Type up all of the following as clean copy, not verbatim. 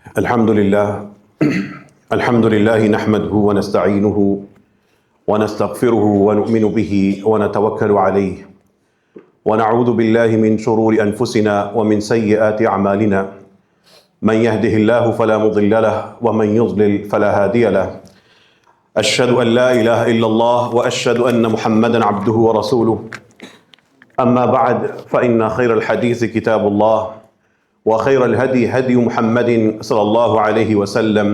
الحمد لله نحمده ونستعينه ونستغفره ونؤمن به ونتوكل عليه ونعوذ بالله من شرور أنفسنا ومن سيئات أعمالنا من يهده الله فلا مضل له ومن يضلل فلا هادي له أشهد أن لا إله إلا الله وأشهد أن محمدا عبده ورسوله أما بعد فإن خير الحديث كتاب الله وخير الهدي هدي محمد صلى الله عليه وسلم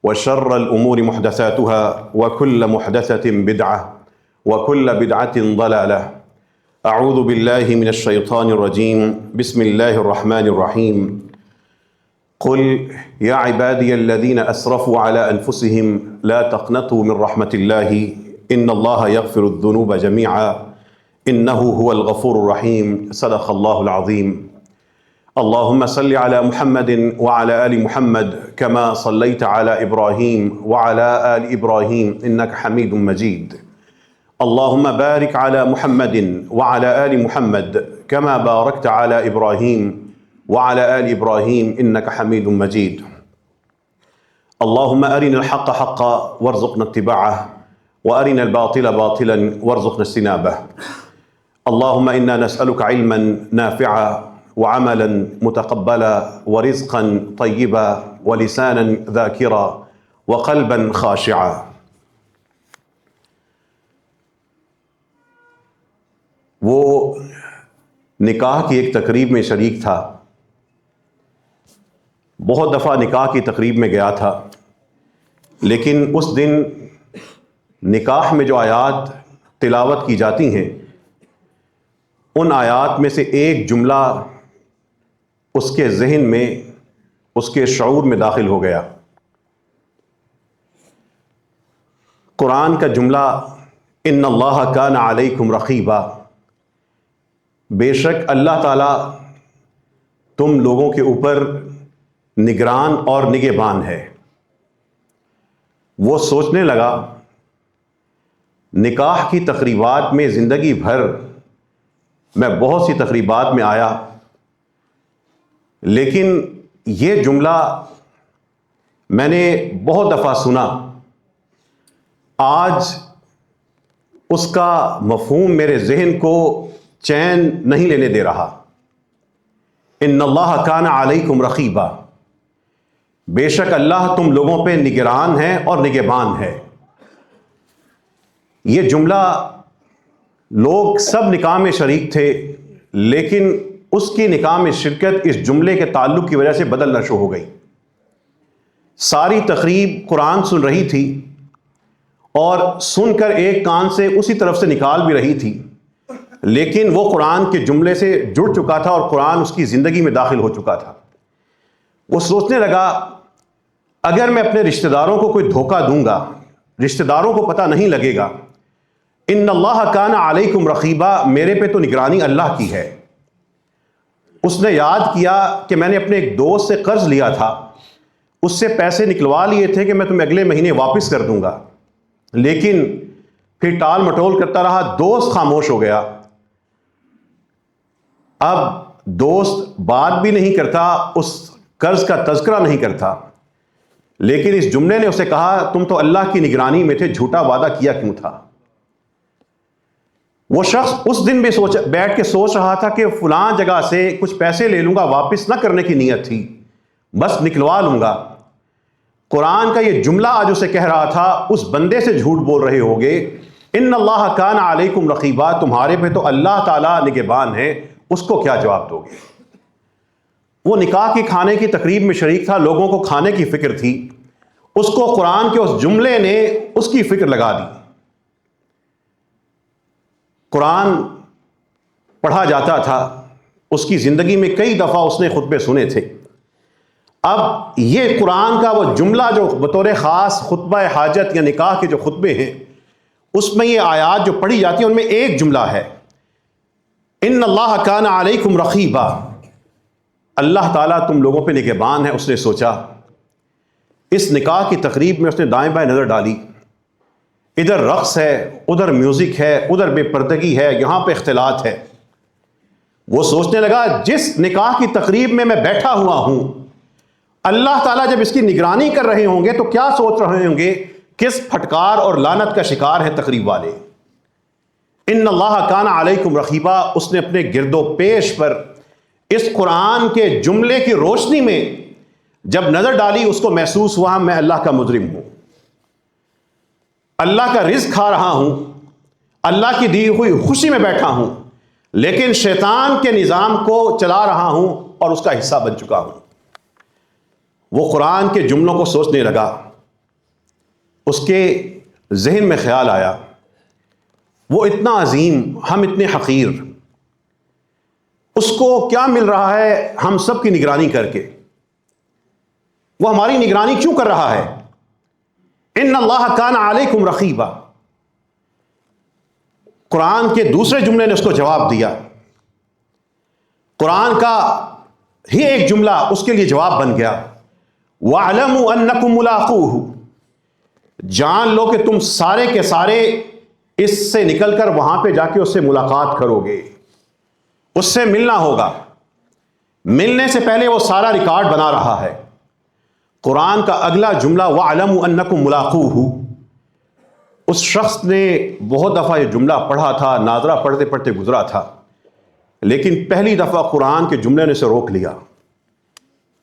وشر الأمور محدثاتها وكل محدثة بدعة وكل بدعة ضلالة. أعوذ بالله من الشيطان الرجيم. بسم الله الرحمن الرحيم. قل يا عبادي الذين أسرفوا على أنفسهم لا تقنطوا من رحمة الله إن الله يغفر الذنوب جميعا إنه هو الغفور الرحيم. صدق الله العظيم. اللهم صل على محمد وعلى آل محمد كما صليت على إبراهيم وعلى آل إبراهيم إنك حميد مجيد. اللهم بارك على محمد وعلى آل محمد كما باركت على إبراهيم وعلى آل إبراهيم إنك حميد مجيد. اللهم أرنا الحق حقا وارزقنا اتباعه وأرنا الباطل باطلا وارزقنا اجتنابه. اللهم إنا نسألك علما نافعا وعملا متقبلا ورزقا طيبا ولسانا ذاكرا وقلبا خاشعا. وہ نکاح کی ایک تقریب میں شریک تھا. بہت دفعہ نکاح کی تقریب میں گیا تھا، لیکن اس دن نکاح میں جو آیات تلاوت کی جاتی ہیں ان آیات میں سے ایک جملہ اس کے ذہن میں، اس کے شعور میں داخل ہو گیا. قرآن کا جملہ ان اللہ کان علیکم رقیبا، بے شک اللہ تعالیٰ تم لوگوں کے اوپر نگران اور نگہبان ہے. وہ سوچنے لگا نکاح کی تقریبات میں زندگی بھر میں بہت سی تقریبات میں آیا، لیکن یہ جملہ میں نے بہت دفعہ سنا. آج اس کا مفہوم میرے ذہن کو چین نہیں لینے دے رہا. ان اللہ کان علیکم رقیبا، بے شک اللہ تم لوگوں پہ نگران ہے اور نگہبان ہے. یہ جملہ لوگ سب نکاح میں شریک تھے، لیکن اس کی نکاح میں شرکت اس جملے کے تعلق کی وجہ سے بدلنا شروع ہو گئی. ساری تقریب قرآن سن رہی تھی اور سن کر ایک کان سے اسی طرف سے نکال بھی رہی تھی، لیکن وہ قرآن کے جملے سے جڑ چکا تھا اور قرآن اس کی زندگی میں داخل ہو چکا تھا. وہ سوچنے لگا اگر میں اپنے رشتہ داروں کو کوئی دھوکہ دوں گا، رشتہ داروں کو پتہ نہیں لگے گا، ان اللہ کان علیکم رقیبا، میرے پہ تو نگرانی اللہ کی ہے. اس نے یاد کیا کہ میں نے اپنے ایک دوست سے قرض لیا تھا، اس سے پیسے نکلوا لیے تھے کہ میں تمہیں اگلے مہینے واپس کر دوں گا، لیکن پھر ٹال مٹول کرتا رہا. دوست خاموش ہو گیا. اب دوست بات بھی نہیں کرتا، اس قرض کا تذکرہ نہیں کرتا، لیکن اس جملے نے اسے کہا تم تو اللہ کی نگرانی میں تھے، جھوٹا وعدہ کیا کیوں تھا؟ وہ شخص اس دن بھی بیٹھ کے سوچ رہا تھا کہ فلاں جگہ سے کچھ پیسے لے لوں گا، واپس نہ کرنے کی نیت تھی، بس نکلوا لوں گا. قرآن کا یہ جملہ آج اسے کہہ رہا تھا اس بندے سے جھوٹ بول رہے ہوگے. ان اللہ کان علیکم رقیبا، تمہارے پہ تو اللہ تعالیٰ نگہبان ہے، اس کو کیا جواب دو گے؟ وہ نکاح کے کھانے کی تقریب میں شریک تھا، لوگوں کو کھانے کی فکر تھی، اس کو قرآن کے اس جملے نے اس کی فکر لگا دی. قرآن پڑھا جاتا تھا، اس کی زندگی میں کئی دفعہ اس نے خطبے سنے تھے. اب یہ قرآن کا وہ جملہ جو بطور خاص خطبہ حاجت یا نکاح کے جو خطبے ہیں اس میں یہ آیات جو پڑھی جاتی ہیں ان میں ایک جملہ ہے ان اللہ کان علیکم رقیبا، اللہ تعالیٰ تم لوگوں پہ نگہبان ہے. اس نے سوچا اس نکاح کی تقریب میں اس نے دائیں بائیں نظر ڈالی، ادھر رقص ہے، ادھر میوزک ہے، ادھر بے پردگی ہے، یہاں پہ اختلاط ہے. وہ سوچنے لگا جس نکاح کی تقریب میں بیٹھا ہوا ہوں اللہ تعالیٰ جب اس کی نگرانی کر رہے ہوں گے تو کیا سوچ رہے ہوں گے کس پھٹکار اور لعنت کا شکار ہیں تقریب والے۔ ان اللہ کان علیکم رقیبا، اس نے اپنے گرد و پیش پر اس قرآن کے جملے کی روشنی میں جب نظر ڈالی، اس کو محسوس ہوا میں اللہ کا مجرم ہوں، اللہ کا رزق کھا رہا ہوں، اللہ کی دی ہوئی خوشی میں بیٹھا ہوں، لیکن شیطان کے نظام کو چلا رہا ہوں اور اس کا حصہ بن چکا ہوں۔ وہ قرآن کے جملوں کو سوچنے لگا، اس کے ذہن میں خیال آیا، وہ اتنا عظیم، ہم اتنے حقیر، اس کو کیا مل رہا ہے ہم سب کی نگرانی کر کے؟ وہ ہماری نگرانی کیوں کر رہا ہے؟ ان اللہ کان علیکم رقیبا۔ قرآن کے دوسرے جملے نے اس کو جواب دیا، قرآن کا ہی ایک جملہ اس کے لیے جواب بن گیا، وَاعْلَمُوا أَنَّكُمْ مُلَاقُوهُ، جان لو کہ تم سارے کے سارے اس سے نکل کر وہاں پہ جا کے اس سے ملاقات کرو گے، اس سے ملنا ہوگا۔ ملنے سے پہلے وہ سارا ریکارڈ بنا رہا ہے۔ قرآن کا اگلا جملہ وَاعْلَمُوا أَنَّكُمْ مُلَاقُوهُ، اس شخص نے بہت دفعہ یہ جملہ پڑھا تھا، ناظرہ پڑھتے پڑھتے گزرا تھا، لیکن پہلی دفعہ قرآن کے جملے نے اسے روک لیا۔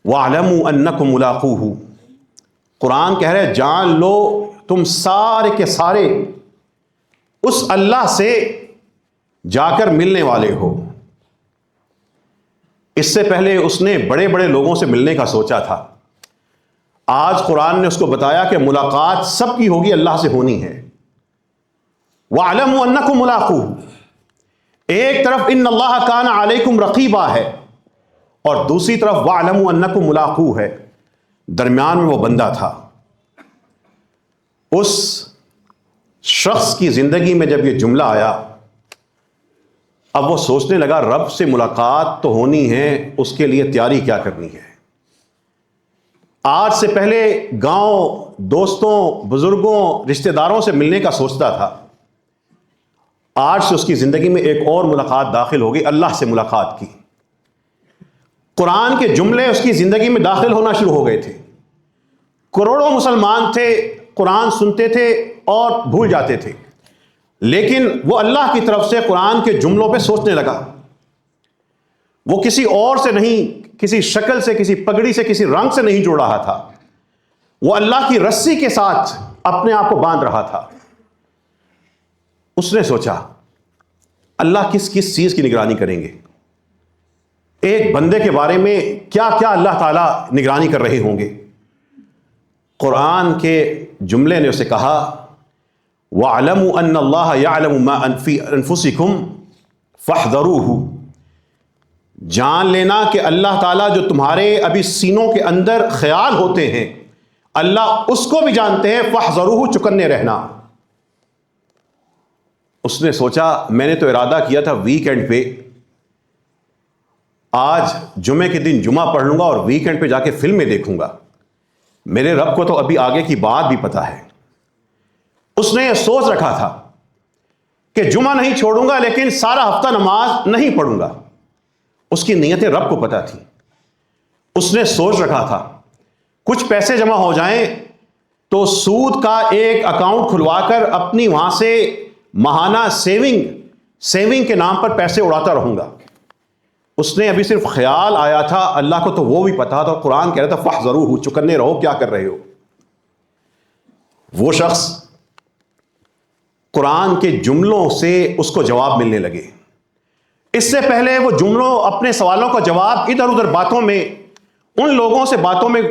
وَاعْلَمُوا أَنَّكُمْ مُلَاقُوهُ، قرآن کہہ رہے جان لو تم سارے کے سارے اس اللہ سے جا کر ملنے والے ہو۔ اس سے پہلے اس نے بڑے بڑے لوگوں سے ملنے کا سوچا تھا، آج قرآن نے اس کو بتایا کہ ملاقات سب کی ہوگی، اللہ سے ہونی ہے۔ وَاعْلَمُوا أَنَّكُمْ مُلَاقُوهُ، ایک طرف ان اللہ کان علیکم رقیبا ہے اور دوسری طرف وَاعْلَمُوا أَنَّكُمْ مُلَاقُوهُ ہے، درمیان میں وہ بندہ تھا۔ اس شخص کی زندگی میں جب یہ جملہ آیا، اب وہ سوچنے لگا رب سے ملاقات تو ہونی ہے، اس کے لیے تیاری کیا کرنی ہے۔ آج سے پہلے گاؤں، دوستوں، بزرگوں، رشتہ داروں سے ملنے کا سوچتا تھا، آج سے اس کی زندگی میں ایک اور ملاقات داخل ہوگی، اللہ سے ملاقات کی۔ قرآن کے جملے اس کی زندگی میں داخل ہونا شروع ہو گئے تھے۔ کروڑوں مسلمان تھے، قرآن سنتے تھے اور بھول جاتے تھے، لیکن وہ اللہ کی طرف سے قرآن کے جملوں پہ سوچنے لگا۔ وہ کسی اور سے نہیں، کسی شکل سے، کسی پگڑی سے، کسی رنگ سے نہیں جڑ رہا تھا، وہ اللہ کی رسی کے ساتھ اپنے آپ کو باندھ رہا تھا۔ اس نے سوچا اللہ کس کس چیز کی نگرانی کریں گے، ایک بندے کے بارے میں کیا کیا اللہ تعالیٰ نگرانی کر رہے ہوں گے۔ قرآن کے جملے نے اسے کہا وَاعْلَمُوا أَنَّ اللَّهَ يَعْلَمُ مَا فِي أَنفُسِكُمْ فَاحْذَرُوهُ، جان لینا کہ اللہ تعالیٰ جو تمہارے ابھی سینوں کے اندر خیال ہوتے ہیں، اللہ اس کو بھی جانتے ہیں، فَاحْذَرُوهُ، چکنے رہنا۔ اس نے سوچا میں نے تو ارادہ کیا تھا ویکینڈ پہ، آج جمعے کے دن جمعہ پڑھ لوں گا اور ویکینڈ پہ جا کے فلمیں دیکھوں گا، میرے رب کو تو ابھی آگے کی بات بھی پتا ہے۔ اس نے یہ سوچ رکھا تھا کہ جمعہ نہیں چھوڑوں گا لیکن سارا ہفتہ نماز نہیں پڑھوں گا، اس کی نیتیں رب کو پتا تھی۔ اس نے سوچ رکھا تھا کچھ پیسے جمع ہو جائیں تو سود کا ایک اکاؤنٹ کھلوا کر اپنی وہاں سے ماہانہ سیونگ کے نام پر پیسے اڑاتا رہوں گا۔ اس نے ابھی صرف خیال آیا تھا، اللہ کو تو وہ بھی پتا تھا، قرآن کہہ رہا تھا فَاحْذَرُوهُ، چکنے رہو کیا کر رہے ہو۔ وہ شخص قرآن کے جملوں سے اس کو جواب ملنے لگے۔ اس سے پہلے وہ جملوں، اپنے سوالوں کا جواب ادھر ادھر باتوں میں، ان لوگوں سے باتوں میں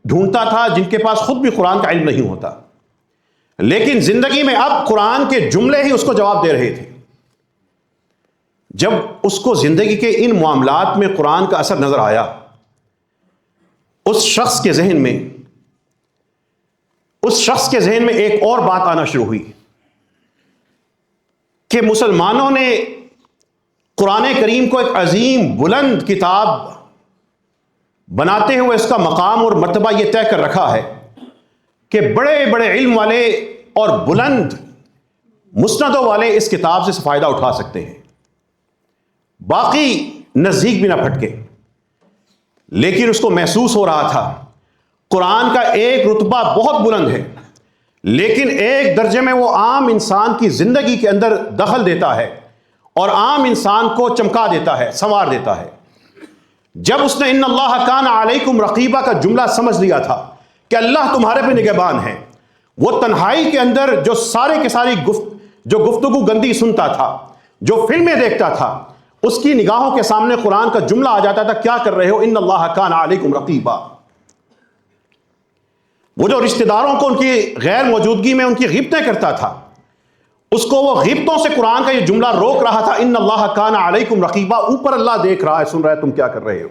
ڈھونڈتا تھا جن کے پاس خود بھی قرآن کا علم نہیں ہوتا، لیکن زندگی میں اب قرآن کے جملے ہی اس کو جواب دے رہے تھے۔ جب اس کو زندگی کے ان معاملات میں قرآن کا اثر نظر آیا، اس شخص کے ذہن میں ایک اور بات آنا شروع ہوئی کہ مسلمانوں نے قرآن کریم کو ایک عظیم بلند کتاب بناتے ہوئے اس کا مقام اور مرتبہ یہ طے کر رکھا ہے کہ بڑے بڑے علم والے اور بلند مسندوں والے اس کتاب سے فائدہ اٹھا سکتے ہیں، باقی نزدیک بھی نہ پھٹکے۔ لیکن اس کو محسوس ہو رہا تھا قرآن کا ایک رتبہ بہت بلند ہے، لیکن ایک درجے میں وہ عام انسان کی زندگی کے اندر دخل دیتا ہے اور عام انسان کو چمکا دیتا ہے، سنوار دیتا ہے۔ جب اس نے ان اللہ کان علیکم رقیبہ کا جملہ سمجھ لیا تھا کہ اللہ تمہارے پہ نگہبان ہے، وہ تنہائی کے اندر جو سارے کے ساری جو گفتگو گندی سنتا تھا، جو فلمیں دیکھتا تھا، اس کی نگاہوں کے سامنے قرآن کا جملہ آ جاتا تھا، کیا کر رہے ہو، ان اللہ کان علیکم رقیبہ۔ وہ جو رشتہ داروں کو ان کی غیر موجودگی میں ان کی غیبتیں کرتا تھا، اس کو وہ غیبتوں سے قرآن کا یہ جملہ روک رہا تھا، ان اللہ کان علیکم رقیبہ۔ اوپر اللہ دیکھ رہا ہے، سن رہا ہے تم کیا کر رہے ہو۔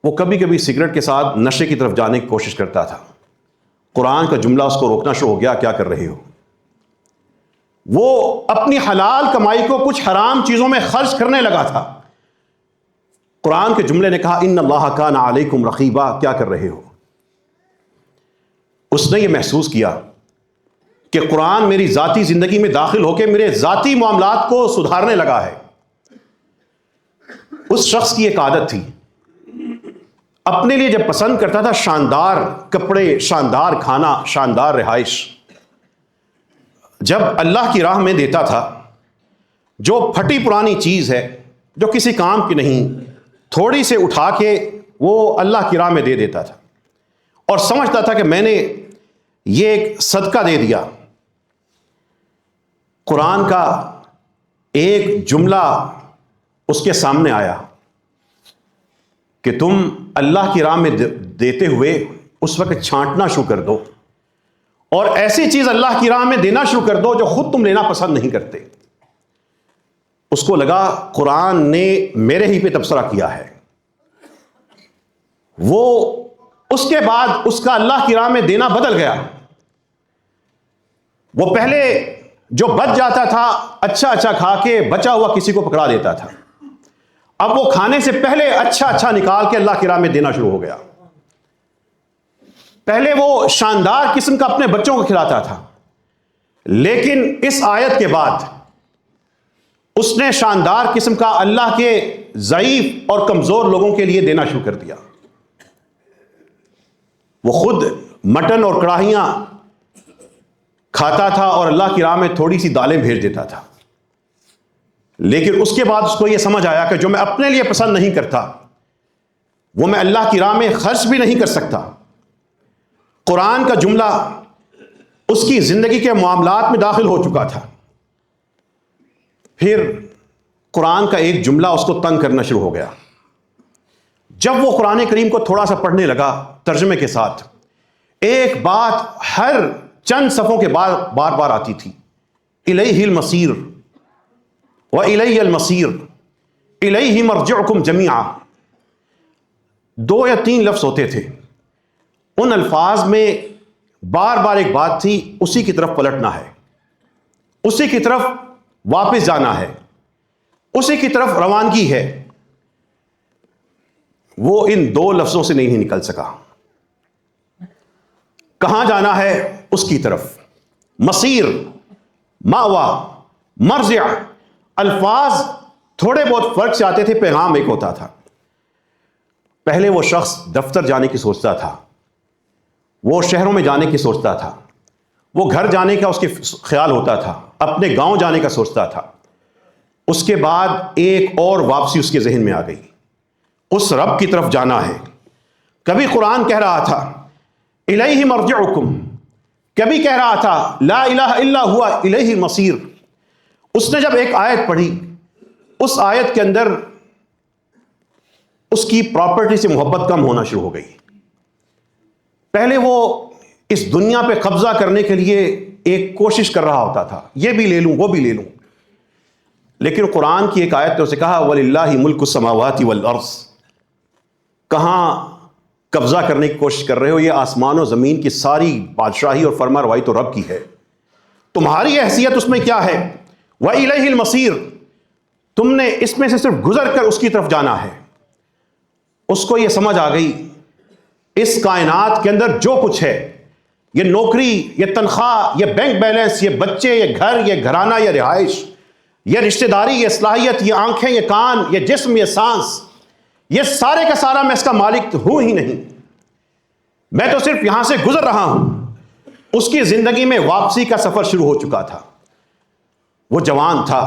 وہ کبھی کبھی سگریٹ کے ساتھ نشے کی طرف جانے کی کوشش کرتا تھا، قرآن کا جملہ اس کو روکنا شروع ہو گیا، کیا کر رہے ہو۔ وہ اپنی حلال کمائی کو کچھ حرام چیزوں میں خرچ کرنے لگا تھا، قرآن کے جملے نے کہا ان اللہ کان علیکم رقیبہ، کیا کر رہے ہو۔ اس نے یہ محسوس کیا کہ قرآن میری ذاتی زندگی میں داخل ہو کے میرے ذاتی معاملات کو سدھارنے لگا ہے۔ اس شخص کی ایک عادت تھی، اپنے لیے جب پسند کرتا تھا شاندار کپڑے، شاندار کھانا، شاندار رہائش، جب اللہ کی راہ میں دیتا تھا، جو پھٹی پرانی چیز ہے، جو کسی کام کی نہیں، تھوڑی سے اٹھا کے وہ اللہ کی راہ میں دے دیتا تھا اور سمجھتا تھا کہ میں نے یہ ایک صدقہ دے دیا۔ قرآن کا ایک جملہ اس کے سامنے آیا کہ تم اللہ کی راہ میں دیتے ہوئے اس وقت چھانٹنا شروع کر دو اور ایسی چیز اللہ کی راہ میں دینا شروع کر دو جو خود تم لینا پسند نہیں کرتے۔ اس کو لگا قرآن نے میرے ہی پہ تبصرہ کیا ہے۔ وہ اس کے بعد اس کا اللہ کی راہ میں دینا بدل گیا۔ وہ پہلے جو بچ جاتا تھا اچھا کھا کے بچا ہوا کسی کو پکڑا دیتا تھا، اب وہ کھانے سے پہلے اچھا نکال کے اللہ کی راہ میں دینا شروع ہو گیا۔ پہلے وہ شاندار قسم کا اپنے بچوں کو کھلاتا تھا، لیکن اس آیت کے بعد اس نے شاندار قسم کا اللہ کے ضعیف اور کمزور لوگوں کے لیے دینا شروع کر دیا۔ وہ خود مٹن اور کڑاہیاں کھاتا تھا اور اللہ کی راہ میں تھوڑی سی دالیں بھیج دیتا تھا، لیکن اس کے بعد اس کو یہ سمجھ آیا کہ جو میں اپنے لیے پسند نہیں کرتا وہ میں اللہ کی راہ میں خرچ بھی نہیں کر سکتا۔ قرآن کا جملہ اس کی زندگی کے معاملات میں داخل ہو چکا تھا۔ پھر قرآن کا ایک جملہ اس کو تنگ کرنا شروع ہو گیا۔ جب وہ قرآن کریم کو تھوڑا سا پڑھنے لگا ترجمے کے ساتھ، ایک بات ہر چند صفوں کے بعد بار بار آتی تھی، الیہ المصیر وَإِلَيَّ الْمَصِيرُ إِلَيْهِ مَرْجِعُكُمْ جَمِيعًا۔ 2 یا 3 لفظ ہوتے تھے، ان الفاظ میں بار بار ایک بات تھی، اسی کی طرف پلٹنا ہے، اسی کی طرف واپس جانا ہے، اسی کی طرف روانگی ہے۔ وہ ان 2 لفظوں سے نہیں نکل سکا۔ کہاں جانا ہے؟ اس کی طرف۔ مصیر، ماوا، مرجع، الفاظ تھوڑے بہت فرق سے آتے تھے، پیغام ایک ہوتا تھا۔ پہلے وہ شخص دفتر جانے کی سوچتا تھا، وہ شہروں میں جانے کی سوچتا تھا، وہ گھر جانے کا اس کے خیال ہوتا تھا، اپنے گاؤں جانے کا سوچتا تھا۔ اس کے بعد ایک اور واپسی اس کے ذہن میں آ گئی، اس رب کی طرف جانا ہے۔ کبھی قرآن کہہ رہا تھا الیہ مرجعکم، کبھی کہہ رہا تھا لا الہ الا ہوا الیہ المصیر۔ اس نے جب ایک آیت پڑھی، اس آیت کے اندر اس کی پراپرٹی سے محبت کم ہونا شروع ہو گئی۔ پہلے وہ اس دنیا پہ قبضہ کرنے کے لیے ایک کوشش کر رہا ہوتا تھا، یہ بھی لے لوں وہ بھی لے لوں، لیکن قرآن کی ایک آیت نے اسے کہا وَلِلَّهِ مُلْكُ السَّمَاوَاتِ وَالْأَرْضِ۔ کہاں قبضہ کرنے کی کوشش کر رہے ہو؟ یہ آسمان و زمین کی ساری بادشاہی اور فرما روائی تو رب کی ہے، تمہاری حیثیت اس میں کیا ہے؟ وَإِلَيْهِ الْمَصِيرُ، تم نے اس میں سے صرف گزر کر اس کی طرف جانا ہے۔ اس کو یہ سمجھ آ گئی اس کائنات کے اندر جو کچھ ہے، یہ نوکری، یہ تنخواہ، یہ بینک بیلنس، یہ بچے، یہ گھر، یہ گھرانہ، یہ رہائش، یہ رشتہ داری، یہ صلاحیت، یہ آنکھیں، یہ کان، یہ جسم، یہ سانس، یہ سارے کا سارا میں اس کا مالک ہوں ہی نہیں۔ میں تو صرف یہاں سے گزر رہا ہوں۔ اس کی زندگی میں واپسی کا سفر شروع ہو چکا تھا۔ وہ جوان تھا،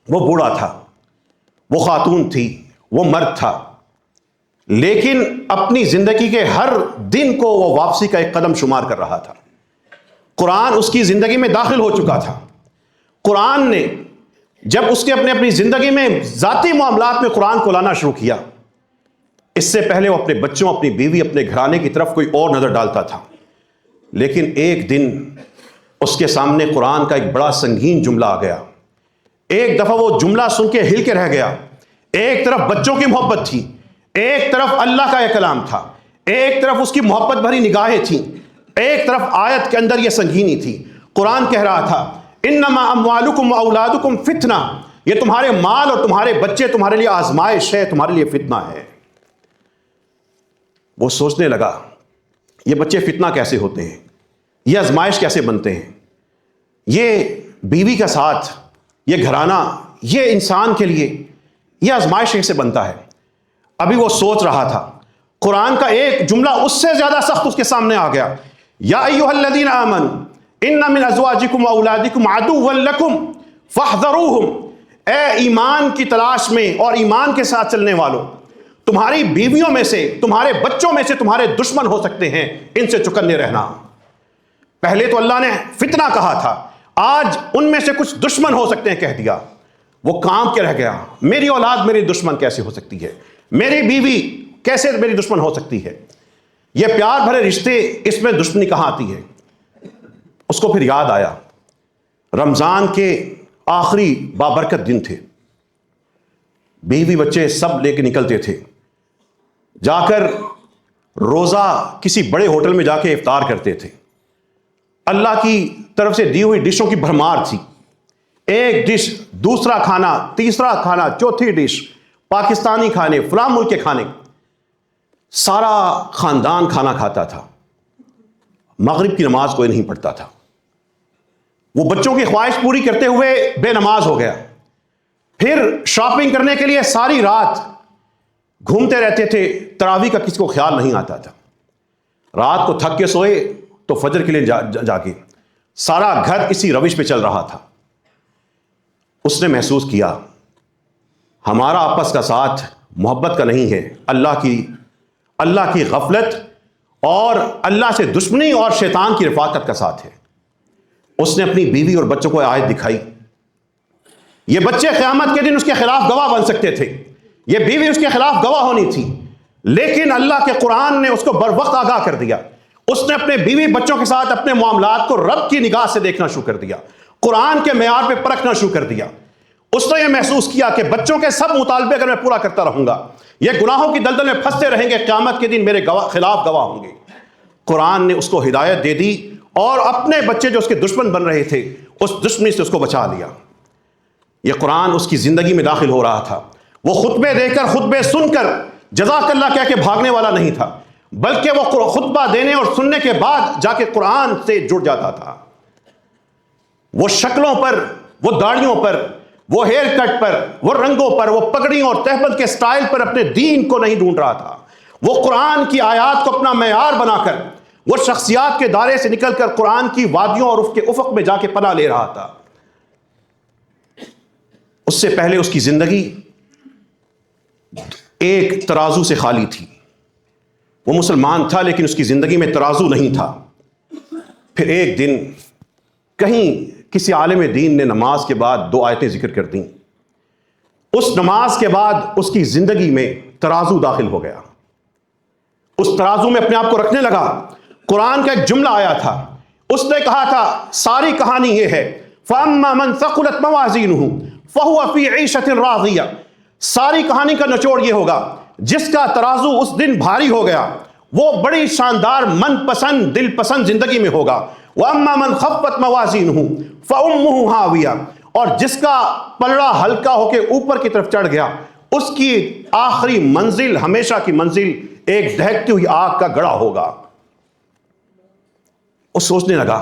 وہ بوڑھا تھا، وہ خاتون تھی، وہ مرد تھا، لیکن اپنی زندگی کے ہر دن کو وہ واپسی کا ایک قدم شمار کر رہا تھا۔ قرآن اس کی زندگی میں داخل ہو چکا تھا۔ قرآن نے جب اس کے اپنی زندگی میں ذاتی معاملات میں قرآن کو لانا شروع کیا، اس سے پہلے وہ اپنے بچوں، اپنی بیوی، اپنے گھرانے کی طرف کوئی اور نظر ڈالتا تھا، لیکن ایک دن اس کے سامنے قرآن کا ایک بڑا سنگین جملہ آ گیا۔ ایک دفعہ وہ جملہ سن کے ہل کے رہ گیا۔ ایک طرف بچوں کی محبت تھی، ایک طرف اللہ کا یہ کلام تھا، ایک طرف اس کی محبت بھری نگاہیں تھیں، ایک طرف آیت کے اندر یہ سنگینی تھی۔ قرآن کہہ رہا تھا انما اموالکم واولادکم فتنہ، یہ تمہارے مال اور تمہارے بچے تمہارے لیے آزمائش ہے، تمہارے لیے فتنہ ہے۔ وہ سوچنے لگا یہ بچے فتنہ کیسے ہوتے ہیں، یہ آزمائش کیسے بنتے ہیں، یہ بیوی کا ساتھ، یہ گھرانہ، یہ انسان کے لیے یہ آزمائش کیسے بنتا ہے۔ ابھی وہ سوچ رہا تھا، قرآن کا ایک جملہ اس سے زیادہ سخت اس کے سامنے آ گیا۔ یا ایھا الذین آمنوا ان من ازواجکم واولادکم عدوا لکم فاحذروہم، اے ایمان کی تلاش میں اور ایمان کے ساتھ چلنے والوں، تمہاری بیویوں میں سے، تمہارے بچوں میں سے تمہارے دشمن ہو سکتے ہیں، ان سے چکنے رہنا۔ پہلے تو اللہ نے فتنہ کہا تھا، آج ان میں سے کچھ دشمن ہو سکتے ہیں کہہ دیا۔ وہ کام کے رہ گیا، میری اولاد میری دشمن کیسے ہو سکتی ہے، میری بیوی کیسے میری دشمن ہو سکتی ہے، یہ پیار بھرے رشتے، اس میں دشمنی کہاں آتی ہے۔ اس کو پھر یاد آیا رمضان کے آخری بابرکت دن تھے، بیوی بچے سب لے کے نکلتے تھے، جا کر روزہ کسی بڑے ہوٹل میں جا کے افطار کرتے تھے۔ اللہ کی طرف سے دی ہوئی ڈشوں کی بھرمار تھی، ایک ڈش، دوسرا کھانا، تیسرا کھانا، چوتھی ڈش، پاکستانی کھانے، فلاں ملک کے کھانے، سارا خاندان کھانا کھاتا تھا۔ مغرب کی نماز کوئی نہیں پڑھتا تھا۔ وہ بچوں کی خواہش پوری کرتے ہوئے بے نماز ہو گیا۔ پھر شاپنگ کرنے کے لیے ساری رات گھومتے رہتے تھے، تراویح کا کسی کو خیال نہیں آتا تھا۔ رات کو تھک کے سوئے تو فجر کے لیے جاگے، سارا گھر اسی روش پہ چل رہا تھا۔ اس نے محسوس کیا ہمارا آپس کا ساتھ محبت کا نہیں ہے، اللہ کی غفلت اور اللہ سے دشمنی اور شیطان کی رفاقت کا ساتھ ہے۔ اس نے اپنی بیوی اور بچوں کو آیت دکھائی۔ یہ بچے قیامت کے دن اس کے خلاف گواہ بن سکتے تھے، یہ بیوی اس کے خلاف گواہ ہونی تھی، لیکن اللہ کے قرآن نے اس کو بر وقت آگاہ کر دیا۔ اس نے اپنے بیوی بچوں کے ساتھ اپنے معاملات کو رب کی نگاہ سے دیکھنا شروع کر دیا، قرآن کے معیار پہ پرکھنا شروع کر دیا۔ اس نے یہ محسوس کیا کہ بچوں کے سب مطالبے اگر میں پورا کرتا رہوں گا، یہ گناہوں کی دلدل میں پھنستے رہیں گے، قیامت کے دن میرے خلاف گواہ ہوں گے۔ قرآن نے اس کو ہدایت دے دی اور اپنے بچے جو اس کے دشمن بن رہے تھے، اس دشمنی سے اس کو بچا لیا۔ یہ قرآن اس کی زندگی میں داخل ہو رہا تھا۔ وہ خطبے دے کر، خطبے سن کر جزاک اللہ کہہ کے بھاگنے والا نہیں تھا، بلکہ وہ خطبہ دینے اور سننے کے بعد جا کے قرآن سے جڑ جاتا تھا۔ وہ شکلوں پر، وہ داڑھیوں پر، وہ ہیئر کٹ پر، وہ رنگوں پر، وہ پگڑیوں اور تہبند کے سٹائل پر اپنے دین کو نہیں ڈھونڈ رہا تھا۔ وہ قرآن کی آیات کو اپنا معیار بنا کر، وہ شخصیات کے دائرے سے نکل کر قرآن کی وادیوں اور اس کے افق میں جا کے پناہ لے رہا تھا۔ اس سے پہلے اس کی زندگی ایک ترازو سے خالی تھی۔ وہ مسلمان تھا لیکن اس کی زندگی میں ترازو نہیں تھا۔ پھر ایک دن کہیں کسی عالم دین نے نماز کے بعد 2 آیتیں ذکر کر دیں۔ اس نماز کے بعد اس کی زندگی میں ترازو داخل ہو گیا۔ اس ترازو میں اپنے آپ کو رکھنے لگا۔ قرآن کا ایک جملہ آیا تھا، اس نے کہا تھا ساری کہانی یہ ہے فَأَمَّا مَنْ ثَقُلَتْ مَوَازِينُهُ فَهُوَ فِي عِيشَةٍ رَاضِيَةٍ، ساری کہانی کا نچوڑ یہ ہوگا جس کا ترازو اس دن بھاری ہو گیا وہ بڑی شاندار، من پسند، دل پسند زندگی میں ہوگا۔ وَأَمَّا مَنْ خَفَّتْ مَوَازِينُهُ فَأُمُّهُ هَاوِيَةٌ، اور جس کا پلڑا ہلکا ہو کے اوپر کی طرف چڑھ گیا، اس کی آخری منزل، ہمیشہ کی منزل ایک دہکتی ہوئی آگ کا گڑھا ہوگا۔ وہ سوچنے لگا،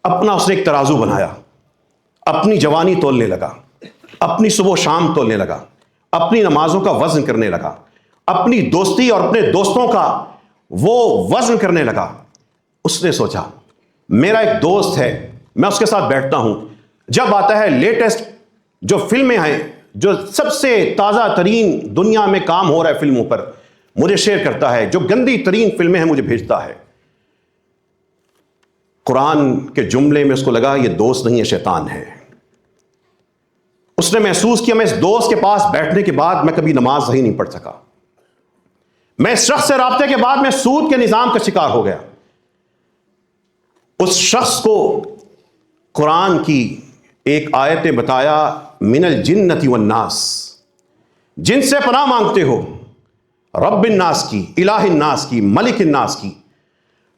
اپنا اس نے ایک ترازو بنایا، اپنی جوانی تولنے لگا، اپنی صبح و شام تولنے لگا، اپنی نمازوں کا وزن کرنے لگا، اپنی دوستی اور اپنے دوستوں کا وہ وزن کرنے لگا. اس نے سوچا میرا ایک دوست ہے, میں اس کے ساتھ بیٹھتا ہوں, جب آتا ہے لیٹسٹ جو فلمیں ہیں, جو سب سے تازہ ترین دنیا میں کام ہو رہا ہے فلموں پر, مجھے شیئر کرتا ہے. جو گندی ترین فلمیں ہیں مجھے بھیجتا ہے. قرآن کے جملے میں اس کو لگا یہ دوست نہیں ہے, شیطان ہے. اس نے محسوس کیا میں اس دوست کے پاس بیٹھنے کے بعد میں کبھی نماز صحیح نہیں پڑھ سکا. میں اس شخص سے رابطے کے بعد میں سود کے نظام کا شکار ہو گیا. اس شخص کو قرآن کی ایک آیت نے بتایا, من الجنۃ والناس, جن سے پناہ مانگتے ہو, رب الناس کی, الہ الناس کی, ملک الناس کی,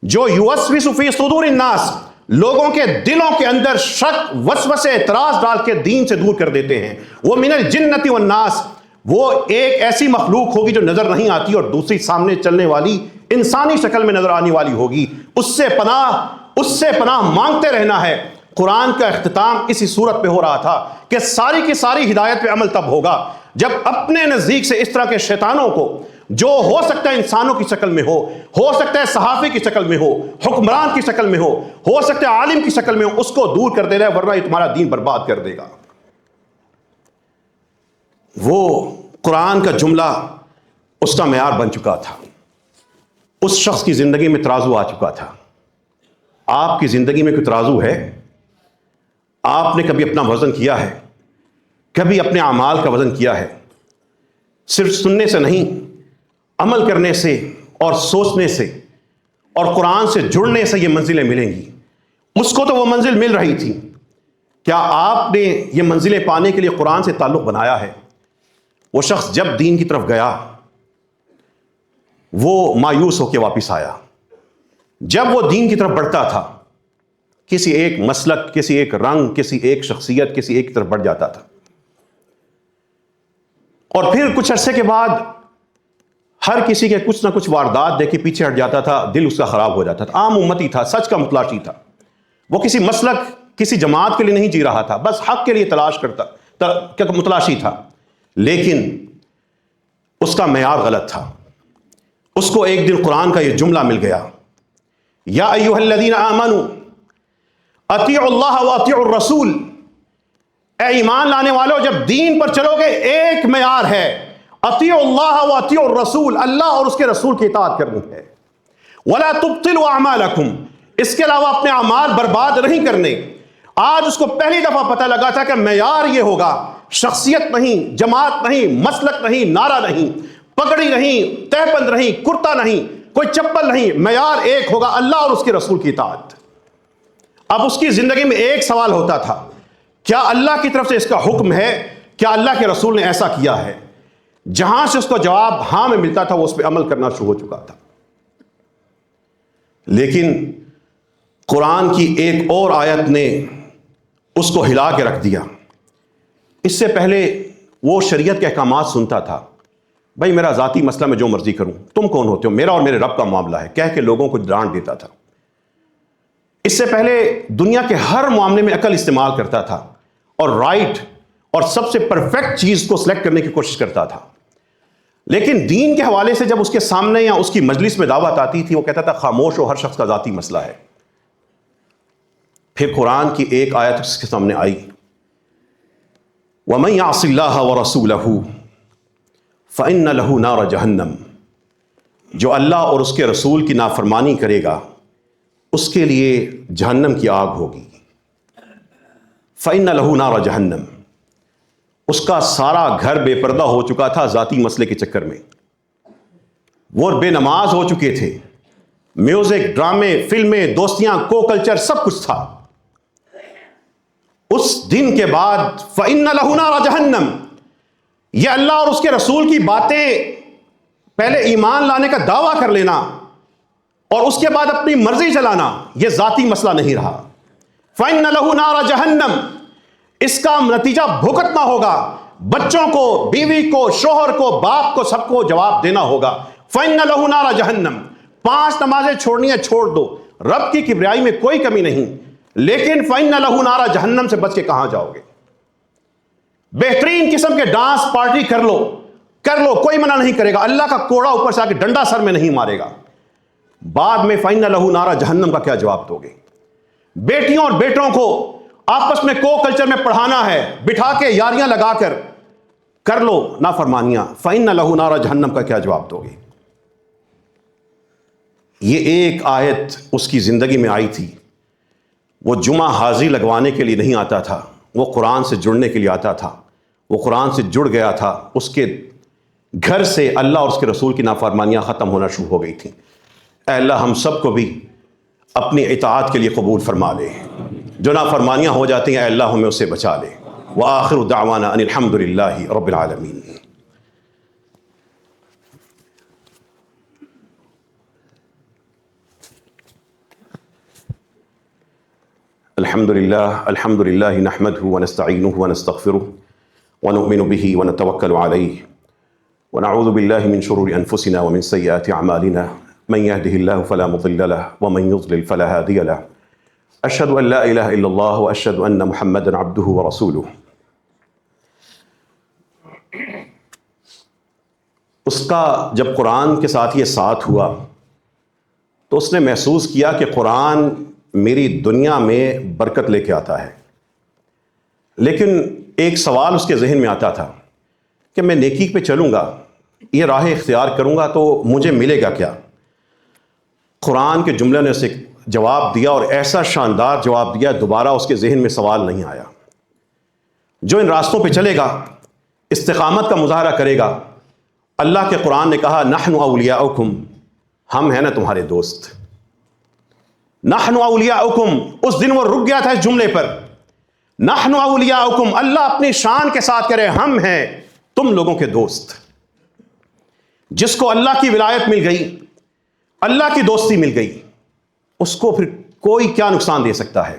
جو یوسوس فی صدور الناس, لوگوں کے دلوں کے اندر شک, وسوسے, اعتراض ڈال کے دین سے دور کر دیتے ہیں. وہ من الجنۃ والناس, وہ ایک ایسی مخلوق ہوگی جو نظر نہیں آتی اور دوسری سامنے چلنے والی انسانی شکل میں نظر آنے والی ہوگی. اس سے پناہ مانگتے رہنا ہے. قرآن کا اختتام اسی صورت پہ ہو رہا تھا کہ ساری کی ساری ہدایت پہ عمل تب ہوگا جب اپنے نزدیک سے اس طرح کے شیطانوں کو, جو ہو سکتا ہے انسانوں کی شکل میں ہو سکتا ہے صحافی کی شکل میں ہو, حکمران کی شکل میں ہو سکتا ہے عالم کی شکل میں ہو, اس کو دور کر دینا ہے, ورنہ یہ تمہارا دین برباد کر دے گا. وہ قرآن کا جملہ اس کا معیار بن چکا تھا. اس شخص کی زندگی میں ترازو آ چکا تھا. آپ کی زندگی میں کوئی ترازو ہے؟ آپ نے کبھی اپنا وزن کیا ہے؟ کبھی اپنے اعمال کا وزن کیا ہے؟ صرف سننے سے نہیں, عمل کرنے سے اور سوچنے سے اور قرآن سے جڑنے سے یہ منزلیں ملیں گی. اس کو تو وہ منزل مل رہی تھی. کیا آپ نے یہ منزلیں پانے کے لیے قرآن سے تعلق بنایا ہے؟ وہ شخص جب دین کی طرف گیا وہ مایوس ہو کے واپس آیا. جب وہ دین کی طرف بڑھتا تھا, کسی ایک مسلک, کسی ایک رنگ, کسی ایک شخصیت, کسی ایک کی طرف بڑھ جاتا تھا, اور پھر کچھ عرصے کے بعد ہر کسی کے کچھ نہ کچھ واردات دیکھ کے پیچھے ہٹ جاتا تھا, دل اس کا خراب ہو جاتا تھا. عام امتی تھا, سچ کا متلاشی تھا. وہ کسی مسلک, کسی جماعت کے لیے نہیں جی رہا تھا, بس حق کے لیے تلاش کرتا, متلاشی تھا. لیکن اس کا معیار غلط تھا. اس کو ایک دن قرآن کا یہ جملہ مل گیا, یا ایھا الذین آمنوا اطیعوا اللہ واطیعوا الرسول. اے ایمان لانے والو, جب دین پر چلو گے ایک معیار ہے, اطیعوا اللہ واطیعوا الرسول, اللہ اور اس کے رسول کی اطاعت کرنی ہے. ولا تبطلوا اعمالکم, اس کے علاوہ اپنے اعمال برباد نہیں کرنے. آج اس کو پہلی دفعہ پتہ لگا تھا کہ معیار یہ ہوگا, شخصیت نہیں, جماعت نہیں, مسلک نہیں, نعرہ نہیں, پگڑی نہیں, تہبند نہیں, کرتا نہیں, کوئی چپل نہیں. معیار ایک ہوگا, اللہ اور اس کے رسول کی اطاعت. اب اس کی زندگی میں ایک سوال ہوتا تھا, کیا اللہ کی طرف سے اس کا حکم ہے؟ کیا اللہ کے رسول نے ایسا کیا ہے؟ جہاں سے اس کو جواب ہاں میں ملتا تھا, وہ اس پہ عمل کرنا شروع ہو چکا تھا. لیکن قرآن کی ایک اور آیت نے اس کو ہلا کے رکھ دیا. اس سے پہلے وہ شریعت کے احکامات سنتا تھا, بھائی میرا ذاتی مسئلہ میں جو مرضی کروں, تم کون ہوتے ہو, میرا اور میرے رب کا معاملہ ہے, کہہ کے لوگوں کو ڈانٹ دیتا تھا. اس سے پہلے دنیا کے ہر معاملے میں عقل استعمال کرتا تھا اور رائٹ اور سب سے پرفیکٹ چیز کو سلیکٹ کرنے کی کوشش کرتا تھا. لیکن دین کے حوالے سے جب اس کے سامنے یا اس کی مجلس میں دعوت آتی تھی, وہ کہتا تھا خاموش ہو, ہر شخص کا ذاتی مسئلہ ہے. پھر قرآن کی ایک آیت اس کے سامنے آئی, وَمَن يَعْصِ اللَّهَ وَرَسُولَهُ فَإِنَّ لَهُ نَارَ جَهَنَّمَ, جو اللہ اور اس کے رسول کی نافرمانی کرے گا اس کے لیے جہنم کی آگ ہوگی. فَإِنَّ لَهُ نَارَ جَهَنَّمَ, اس کا سارا گھر بے پردہ ہو چکا تھا ذاتی مسئلے کے چکر میں. وہ بے نماز ہو چکے تھے, میوزک, ڈرامے, فلمیں, دوستیاں, کو کلچر سب کچھ تھا. اس دن کے بعد فَإِنَّ لَهُ نَارَ جَهَنَّمَ, یہ اللہ اور اس کے رسول کی باتیں, پہلے ایمان لانے کا دعویٰ کر لینا اور اس کے بعد اپنی مرضی چلانا, یہ ذاتی مسئلہ نہیں رہا. فَإِنَّ لَهُ نَارَ جَهَنَّمَ, اس کا نتیجہ بھگتنا ہوگا, بچوں کو, بیوی کو, شوہر کو, باپ کو, سب کو جواب دینا ہوگا. فَإِنَّ لَهُ نَارَ جَهَنَّمَ, 5 نمازیں چھوڑنی ہے چھوڑ دو, رب کی کبریائی میں کوئی کمی نہیں, لیکن فَإِنَّ لَهُ نَارَ جَهَنَّمَ سے بچ کے کہاں جاؤ گے؟ بہترین قسم کے ڈانس پارٹی کر لو, کوئی منع نہیں کرے گا, اللہ کا کوڑا اوپر سے آ کے ڈنڈا سر میں نہیں مارے گا. بعد میں فَإِنَّ لَهُ نَارَ جہنم کا کیا جواب دو گے؟ بیٹیوں اور بیٹوں کو آپس میں کو کلچر میں پڑھانا ہے، بٹھا کے یاریاں لگا کر لو نافرمانیاں، فَإِنَّ لَهُ نَارَ جہنم کا کیا جواب دو گے؟ یہ ایک آیت اس کی زندگی میں آئی تھی. وہ جمعہ حاضری لگوانے کے لیے نہیں آتا تھا، وہ قرآن سے جڑنے کے لیے آتا تھا. وہ قرآن سے جڑ گیا تھا، اس کے گھر سے اللہ اور اس کے رسول کی نافرمانیاں ختم ہونا شروع ہو گئی تھیں. اے اللہ ہم سب کو بھی اپنی اطاعت کے لیے قبول فرما لے. جو نافرمانیاں ہو جاتی ہیں اے اللہ ہمیں اس سے بچا لے. وآخر دعوانا ان الحمد للہ رب العالمین. الحمد للہ نحمده ونستعینه ونستغفره ونؤمن به ونتوکل علیہ ونعوذ باللہ من شرور انفسنا ومن سیئات اعمالنا من يهده الله فلا مضل له ومن يضلل فلا هادي له اشهد ان لا الہ الا اللہ واشهد ان محمدا عبده ورسوله. اس کا جب قرآن کے ساتھ یہ ساتھ ہوا تو اس نے محسوس کیا کہ قرآن میری دنیا میں برکت لے کے آتا ہے، لیکن ایک سوال اس کے ذہن میں آتا تھا کہ میں نیکی پہ چلوں گا، یہ راہ اختیار کروں گا تو مجھے ملے گا کیا؟ قرآن کے جملے نے اسے جواب دیا، اور ایسا شاندار جواب دیا دوبارہ اس کے ذہن میں سوال نہیں آیا. جو ان راستوں پہ چلے گا، استقامت کا مظاہرہ کرے گا، اللہ کے قرآن نے کہا نحن اولیاؤکم، ہم ہیں نا تمہارے دوست. نحن اولیاؤکم، اس دن وہ رک گیا تھا اس جملے پر. نحن اولیاؤکم، اللہ اپنی شان کے ساتھ کہہ رہے ہم ہیں تم لوگوں کے دوست. جس کو اللہ کی ولایت مل گئی، اللہ کی دوستی مل گئی، اس کو پھر کوئی کیا نقصان دے سکتا ہے؟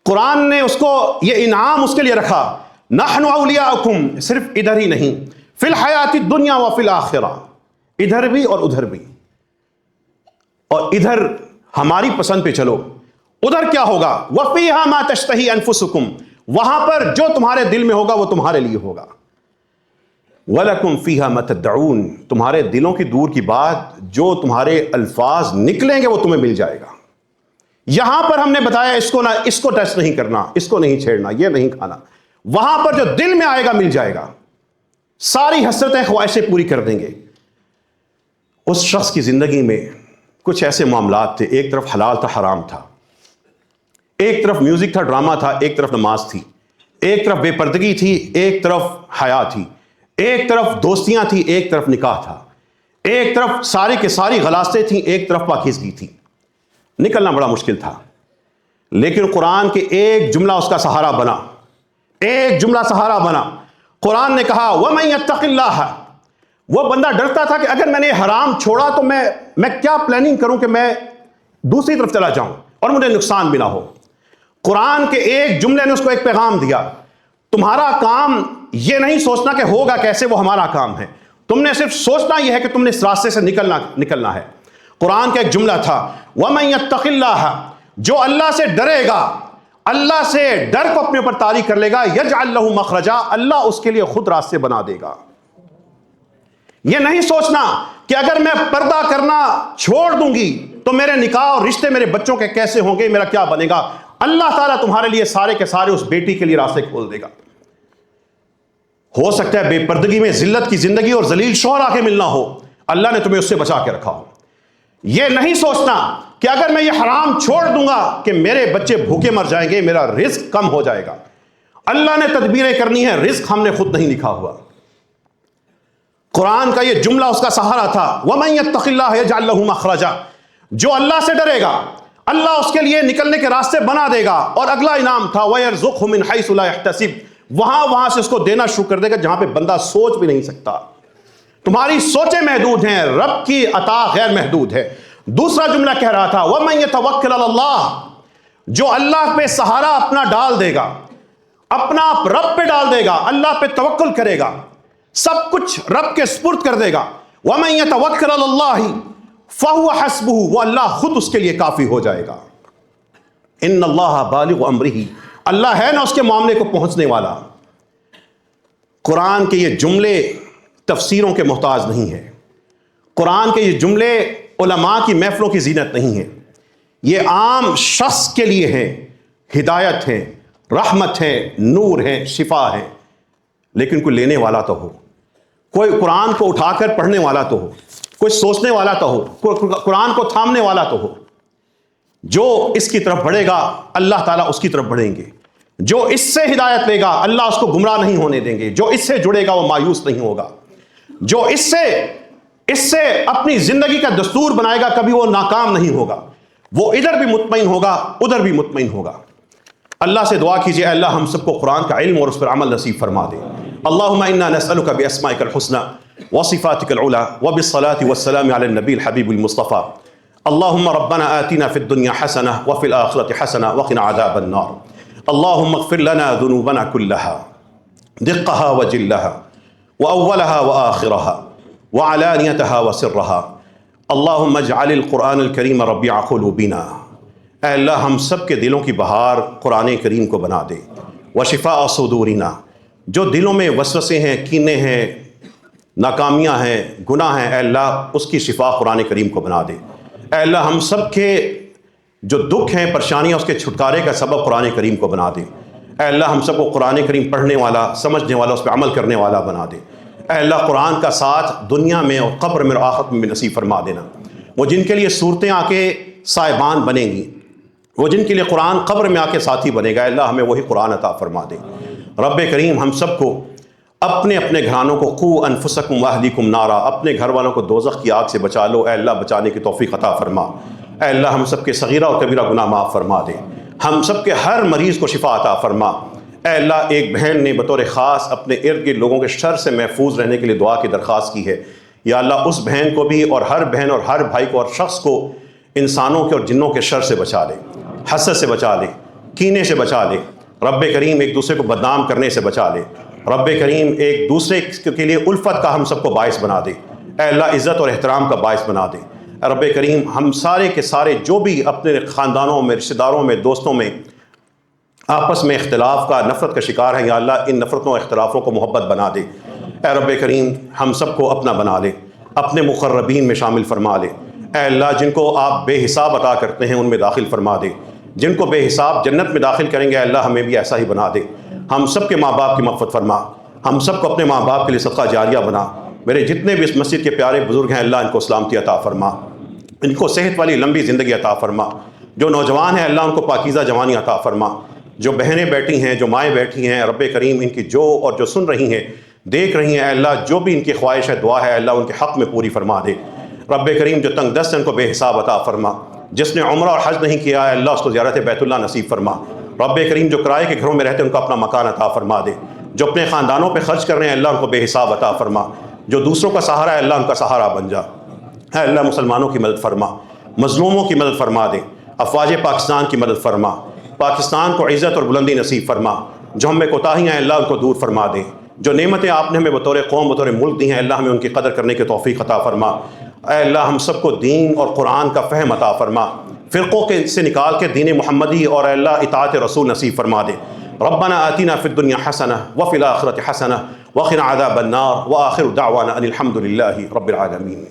قرآن نے اس کو یہ انعام اس کے لیے رکھا، نحن اولیاؤکم، صرف ادھر ہی نہیں، فی الحیات الدنیا و فی الآخرہ، ادھر بھی اور ادھر بھی. اور ادھر ہماری پسند پہ چلو، ادھر کیا ہوگا؟ وَفِيهَا مَا تَشْتَهِي أَنفُسُكُمْ، وہاں پر جو تمہارے دل میں ہوگا وہ تمہارے لیے ہوگا. وَلَكُمْ فِيهَا مَا تَدَّعُونَ، تمہارے دلوں کی دور کی بات، جو تمہارے الفاظ نکلیں گے وہ تمہیں مل جائے گا. یہاں پر ہم نے بتایا اس کو ٹچ نہیں کرنا، اس کو نہیں چھیڑنا، یہ نہیں کھانا. وہاں پر جو دل میں آئے گا مل جائے گا، ساری حسرتیں خواہشیں پوری کر دیں گے. اس شخص کی زندگی میں کچھ ایسے معاملات تھے، ایک طرف حلال تھا حرام تھا، ایک طرف میوزک تھا ڈرامہ تھا، ایک طرف نماز تھی، ایک طرف بے پردگی تھی، ایک طرف حیا تھی، ایک طرف دوستیاں تھی، ایک طرف نکاح تھا، ایک طرف ساری کے ساری غلاستیں تھیں، ایک طرف پاکیزگی تھی. نکلنا بڑا مشکل تھا، لیکن قرآن کے ایک جملہ اس کا سہارا بنا، ایک جملہ سہارا بنا. قرآن نے کہا وَمَن يَتَّقِ اللَّهَ، وہ بندہ ڈرتا تھا کہ اگر میں نے حرام چھوڑا تو میں کیا پلاننگ کروں کہ میں دوسری طرف چلا جاؤں اور مجھے نقصان بھی نہ ہو. قرآن کے ایک جملے نے اس کو ایک پیغام دیا، تمہارا کام یہ نہیں سوچنا کہ ہوگا کیسے، وہ ہمارا کام ہے. تم نے صرف سوچنا یہ ہے کہ تم نے اس راستے سے نکلنا ہے. قرآن کا ایک جملہ تھا وَمَن يَتَّقِ اللَّهَ، جو اللہ سے ڈرے گا، اللہ سے ڈر کو اپنے اوپر طاری کر لے گا، يَجْعَلْ لَهُ مَخْرَجًا، اللہ اس کے لیے خود راستے بنا دے گا. یہ نہیں سوچنا کہ اگر میں پردہ کرنا چھوڑ دوں گی تو میرے نکاح اور رشتے میرے بچوں کے کیسے ہوں گے، میرا کیا بنے گا. اللہ تعالیٰ تمہارے لیے سارے کے سارے اس بیٹی کے لیے راستے کھول دے گا. ہو سکتا ہے بے پردگی میں ذلت کی زندگی اور ذلیل شوہر آ کے ملنا ہو، اللہ نے تمہیں اس سے بچا کے رکھا ہو. یہ نہیں سوچنا کہ اگر میں یہ حرام چھوڑ دوں گا کہ میرے بچے بھوکے مر جائیں گے، میرا رزق کم ہو جائے گا. اللہ نے تدبیریں کرنی ہے، رزق ہم نے خود نہیں لکھا ہوا. قرآن کا یہ جملہ اس کا سہارا تھا وَمَن يَتَّقِ اللَّهَ يَجْعَلْ لَهُ مَخْرَجًا، جو اللہ سے ڈرے گا اللہ اس کے لیے نکلنے کے راستے بنا دے گا. اور اگلا انعام تھا وَيَرْزُقْهُ مِنْ حَيْثُ لَا يَحْتَسِبْ، وہاں سے اس کو دینا شروع کر دے گا جہاں پہ بندہ سوچ بھی نہیں سکتا. تمہاری سوچیں محدود ہیں، رب کی عطا غیر محدود ہے. دوسرا جملہ کہہ رہا تھا وَمَن يَتَوَكَّلْ عَلَى اللَّهِ، جو اللہ پہ سہارا اپنا ڈال دے گا، اپنا رب پہ ڈال دے گا، اللہ پہ توکل کرے گا، سب کچھ رب کے سپرد کر دے گا. وَمَن يَتَوَكَّلْ عَلَى اللَّهِ فَهُوَ حَسْبُهُ، وہ اللہ خود اس کے لیے کافی ہو جائے گا. إِنَّ اللَّهَ بَالِغُ أَمْرِهِ، اللہ ہے نا اس کے معاملے کو پہنچنے والا. قرآن کے یہ جملے تفسیروں کے محتاج نہیں ہیں. قرآن کے یہ جملے علماء کی محفلوں کی زینت نہیں ہے، یہ عام شخص کے لیے ہے، ہدایت ہے، رحمت ہے، نور ہے، شفا ہے۔ لیکن کوئی لینے والا تو ہو، کوئی قرآن کو اٹھا کر پڑھنے والا تو ہو، کوئی سوچنے والا تو ہو، کوئی قرآن کو تھامنے والا تو ہو۔ جو اس کی طرف بڑھے گا اللہ تعالیٰ اس کی طرف بڑھیں گے، جو اس سے ہدایت لے گا اللہ اس کو گمراہ نہیں ہونے دیں گے، جو اس سے جڑے گا وہ مایوس نہیں ہوگا، جو اس سے اپنی زندگی کا دستور بنائے گا کبھی وہ ناکام نہیں ہوگا، وہ ادھر بھی مطمئن ہوگا ادھر بھی مطمئن ہوگا۔ اللہ سے دعا کیجئے اللہ ہم سب کو قرآن کا علم اور اس پر عمل نصیب فرما دے۔ اللہم انا نسألک باسمائک الحسنى وصفاتک العلی وبالصلاة والسلام علی النبی الحبیب المصطفى اللہم ربنا آتنا فی الدنیا حسنہ وفی الآخرة حسنہ وقنا عذاب النار اللہم اغفر لنا ذنوبنا كلها دقها وجلها وأولها وآخرها وعلانيتها وسرها اللہم اجعل القرآن الکریم ربیع قلوبنا۔ اے اللہ ہم سب کے دلوں کی بہار قرآن کریم کو بنا دے، وشفاء صدورنا، جو دلوں میں وسوسے ہیں، کینے ہیں، ناکامیاں ہیں، گناہ ہیں، اے اللہ اس کی شفا قرآن کریم کو بنا دے۔ اے اللہ ہم سب کے جو دکھ ہیں، پریشانیاں، اس کے چھٹکارے کا سبب قرآن کریم کو بنا دے۔ اے اللہ ہم سب کو قرآن کریم پڑھنے والا، سمجھنے والا، اس پہ عمل کرنے والا بنا دے۔ اے اللہ قرآن کا ساتھ دنیا میں اور قبر میں اور آخرت میں نصیب فرما دینا۔ وہ جن کے لیے صورتیں آ کے صاحبان بنیں گی، وہ جن کے لیے قرآن قبر میں آ کے ساتھی بنے گا، اے اللہ ہمیں وہی قرآن عطا فرما دے۔ رب کریم ہم سب کو اپنے اپنے گھرانوں کو قوا انفسکم واہلیکم نارا، اپنے گھر والوں کو دوزخ کی آگ سے بچا لو، اے اللہ بچانے کی توفیق عطا فرما۔ اے اللہ ہم سب کے صغیرہ اور کبیرہ گناہ معاف فرما دے، ہم سب کے ہر مریض کو شفا عطا فرما۔ اے اللہ ایک بہن نے بطور خاص اپنے ارد گرد لوگوں کے شر سے محفوظ رہنے کے لیے دعا کی درخواست کی ہے، یا اللہ اس بہن کو بھی اور ہر بہن اور ہر بھائی کو اور شخص کو انسانوں کے اور جنوں کے شر سے بچا لے، حسد سے بچا لے، کینے سے بچا لے، رب کریم ایک دوسرے کو بدنام کرنے سے بچا لے، رب کریم ایک دوسرے کے لیے الفت کا ہم سب کو باعث بنا دے، اے اللہ عزت اور احترام کا باعث بنا دے۔ اے رب کریم ہم سارے کے سارے جو بھی اپنے خاندانوں میں، رشتہ داروں میں، دوستوں میں آپس میں اختلاف کا، نفرت کا شکار ہیں، یا اللہ ان نفرتوں اور اختلافوں کو محبت بنا دے۔ اے رب کریم ہم سب کو اپنا بنا لے، اپنے مقربین میں شامل فرما لے۔ اے اللہ جن کو آپ بے حساب عطا کرتے ہیں ان میں داخل فرما دے، جن کو بے حساب جنت میں داخل کریں گے، اے اللہ ہمیں بھی ایسا ہی بنا دے۔ ہم سب کے ماں باپ کی مغفرت فرما، ہم سب کو اپنے ماں باپ کے لیے صدقہ جاریہ بنا۔ میرے جتنے بھی اس مسجد کے پیارے بزرگ ہیں اللہ ان کو سلامتی عطا فرما، ان کو صحت والی لمبی زندگی عطا فرما۔ جو نوجوان ہیں اللہ ان کو پاکیزہ جوانی عطا فرما۔ جو بہنیں بیٹھی ہیں، جو مائیں بیٹھی ہیں، رب کریم ان کی جو اور جو سن رہی ہیں، دیکھ رہی ہیں، اے اللہ جو بھی ان کی خواہش ہے، دعا ہے، اے اللہ ان کے حق میں پوری فرما دے۔ رب کریم جو تنگ دست ہیں ان کو بے حساب عطا فرما۔ جس نے عمرہ اور حج نہیں کیا ہے اللہ اس کو زیارت بیت اللہ نصیب فرما۔ رب کریم جو کرائے کے گھروں میں رہتے ہیں ان کو اپنا مکان عطا فرما دے۔ جو اپنے خاندانوں پہ خرچ کر رہے ہیں اللہ ان کو بے حساب عطا فرما۔ جو دوسروں کا سہارا ہے اللہ ان کا سہارا بن جا۔ اے اللہ مسلمانوں کی مدد فرما، مظلوموں کی مدد فرما دے، افواج پاکستان کی مدد فرما، پاکستان کو عزت اور بلندی نصیب فرما۔ جو ہم میں کوتاہیاں ہیں اللہ ان کو دور فرما دے۔ جو نعمتیں آپ نے ہمیں بطور قوم بطور ملک دی ہیں اللہ ہمیں ان کی قدر کرنے کی توفیق عطا فرما۔ اے اللہ ہم سب کو دین اور قرآن کا فہم عطا فرما، فرقوں کے سے نکال کے دین محمدی اور اے اللہ اطاعت رسول نصیب فرما دے۔ ربنا آتنا فی الدنیا حسنہ وفی الآخرۃ حسنہ وقنا عذاب النار وآخر دعوانا ان الحمد للہ رب العالمین۔